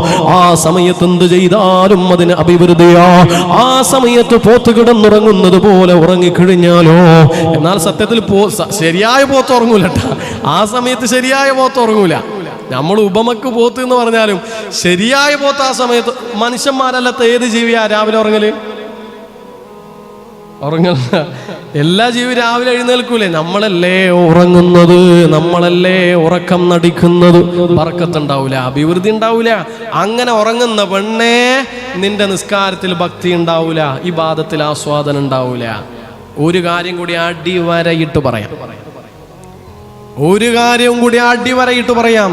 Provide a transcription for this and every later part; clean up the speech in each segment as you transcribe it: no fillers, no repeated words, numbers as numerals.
ആ സമയത്ത് എന്ത് ചെയ്താലും അതിന് അഭിവൃദ്ധിയാ. ആ സമയത്ത് പോത്ത് കിടന്നുറങ്ങുന്നത് പോലെ ഉറങ്ങിക്കഴിഞ്ഞാലോ, എന്നാൽ സത്യത്തിൽ ശരിയായ പോത്ത് ഉറങ്ങൂല. ആ സമയത്ത് ശരിയായ പോത്ത് ഉറങ്ങൂല. നമ്മൾ ഉപമക്ക് പോത്ത് എന്ന് പറഞ്ഞാലും ശരിയായ പോത്ത് ആ സമയത്ത്. മനുഷ്യന്മാരല്ലാത്ത ഏത് ജീവിയാ രാവിലെ ഉറങ്ങല്? എല്ലാ ജീവി രാവിലെ എഴുന്നേൽക്കൂലേ? നമ്മളല്ലേ ഉറങ്ങുന്നത്, നമ്മളല്ലേ ഉറക്കം നടിക്കുന്നത്. ബർക്കത്തുണ്ടാവൂല, അഭിവൃദ്ധി ഉണ്ടാവൂല. അങ്ങനെ ഉറങ്ങുന്ന പെണ്ണേ, നിന്റെ നിസ്കാരത്തിൽ ഭക്തി ഉണ്ടാവൂല, ഇബാദത്തിൽ ആസ്വാദനം ഉണ്ടാവൂല. ഒരു കാര്യം കൂടി അടിവരയിട്ട് പറയാം, ഒരു കാര്യവും കൂടി അടിവരയിട്ട് പറയാം.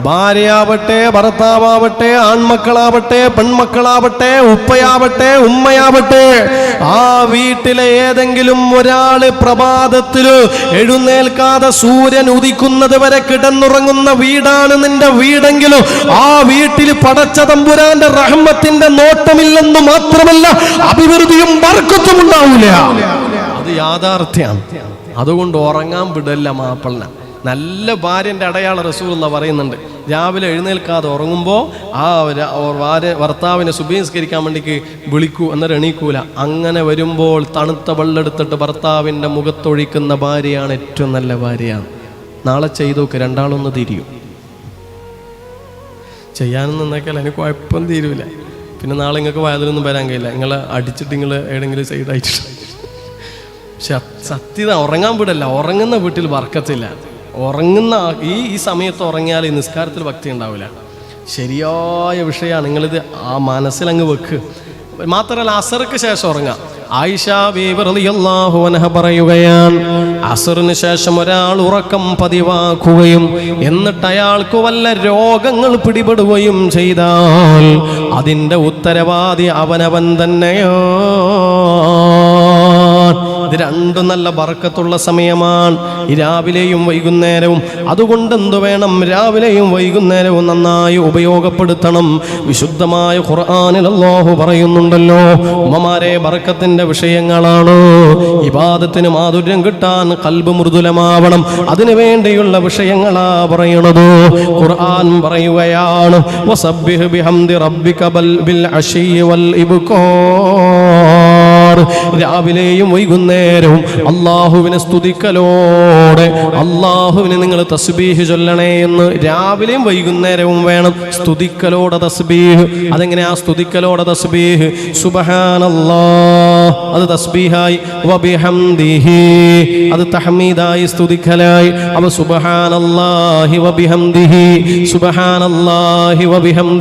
ഭാര്യയാവട്ടെ, ഭർത്താവട്ടെ, ആൺമക്കളാവട്ടെ, പെൺമക്കളാവട്ടെ, ഉപ്പയാവട്ടെ, ഉമ്മയാവട്ടെ, ആ വീട്ടിലെ ഏതെങ്കിലും ഒരാള് പ്രഭാതത്തില് എഴുന്നേൽക്കാതെ സൂര്യൻ ഉദിക്കുന്നത് വരെ കിടന്നുറങ്ങുന്ന വീടാണ് നിന്റെ വീടെങ്കിലും ആ വീട്ടിൽ പടച്ച തമ്പുരാന്റെ റഹ്മത്തിന്റെ നോട്ടമില്ലെന്ന് മാത്രമല്ല, അഭിവൃദ്ധിയും ബർക്കത്തും ഉണ്ടാവില്ല. അത് യാഥാർത്ഥ്യമാണ്. അതുകൊണ്ട് ഉറങ്ങാൻ വിടല്ല മാപ്പിളനെ. നല്ല ഭാര്യൻ്റെ അടയാളം റസൂലുള്ള പറയുന്നുണ്ട്. രാവിലെ എഴുന്നേൽക്കാതെ ഉറങ്ങുമ്പോൾ ആ ഭർത്താവിനെ സുബഹിസ്കരിക്കാൻ വേണ്ടിക്ക് വിളിക്കൂ, അന്നേരം എണീക്കൂല. അങ്ങനെ വരുമ്പോൾ തണുത്ത വെള്ളെടുത്തിട്ട് ഭർത്താവിൻ്റെ മുഖത്തൊഴിക്കുന്ന ഭാര്യയാണ് ഏറ്റവും നല്ല ഭാര്യയാണ്. നാളെ ചെയ്തോക്ക്, രണ്ടാളൊന്ന് തിരിയും. ചെയ്യാനൊന്നും നിന്നേക്കാൽ എനിക്ക് കുഴപ്പം തീരൂല. പിന്നെ നാളെ നിങ്ങൾക്ക് വയലിലൊന്നും വരാൻ കഴിയില്ല. നിങ്ങളെ അടിച്ചിട്ട് നിങ്ങൾ എവിടെയെങ്കിലും സൈഡായിട്ട്. പക്ഷെ സത്യത ഉറങ്ങാൻ വിടല്ല. ഉറങ്ങുന്ന വീട്ടിൽ ബർക്കത്തില്ല. ഉറങ്ങുന്ന ഈ സമയത്ത് ഉറങ്ങിയാൽ ഈ നിസ്കാരത്തിൽ ഭക്തി ഉണ്ടാവില്ല. ശരിയായ വിഷയമാണ്. നിങ്ങളിത് ആ മനസ്സിലങ്ങ് വെക്ക്. മാത്രമല്ല അസർക്ക് ശേഷം ഉറങ്ങാം. ആയിഷ ബീവി റളിയല്ലാഹു അൻഹ പറയുകയാണ്, അസറിന് ശേഷം ഒരാൾ ഉറക്കം പതിവാക്കുകയും എന്നിട്ട് അയാൾക്ക് വല്ല രോഗങ്ങൾ പിടിപെടുകയും ചെയ്താൽ അതിൻ്റെ ഉത്തരവാദി അവനവൻ തന്നെയോ. ഇത് രണ്ടും നല്ല ബർക്കത്തുള്ള സമയമാണ്, ഈ രാവിലെയും വൈകുന്നേരവും. അതുകൊണ്ട് എന്തു വേണം? രാവിലെയും വൈകുന്നേരവും നന്നായി ഉപയോഗപ്പെടുത്തണം. വിശുദ്ധമായ ഖുർആനിൽ അല്ലാഹു പറയുന്നുണ്ടല്ലോ, ഉമ്മമാരെ ബർക്കത്തിന്റെ വിഷയങ്ങളാണ്. ഇബാദത്തിന് മാധുര്യം കിട്ടാൻ ഖൽബ് മൃദുലമാവണം, അതിനു വേണ്ടിയുള്ള വിഷയങ്ങളാ പറയണത്. ഖുർആൻ പറയുകയാണ്, വസബ്ബിഹ് ബിഹംദി റബ്ബിക ബിൽ അശീ വൽ ഇബ്കാർ. രാവിലെയും വൈകുന്നേരവും അള്ളാഹുവിനെ സ്തുതിക്കലോടെ, അള്ളാഹുവിനെ നിങ്ങൾ തസ്ബീഹ് ചൊല്ലണേ എന്ന് രാവിലെയും വൈകുന്നേരവും വേണം. സ്തുതിക്കലോടെ തസ്ബീഹ്. അതെങ്ങനെയാ സ്തുതിക്കലോടെ തസ്ബീഹ്? സുബ്ഹാനല്ലാഹ് അത് തസ്ബീഹായി, വബിഹംദിഹി അത് തഹ്മീദായി, സ്തുതിക്കലായി. അവ സുബ്ഹാനല്ലാഹി വബിഹംദിഹി, സുബ്ഹാനല്ലാഹി വബിഹംദിഹി.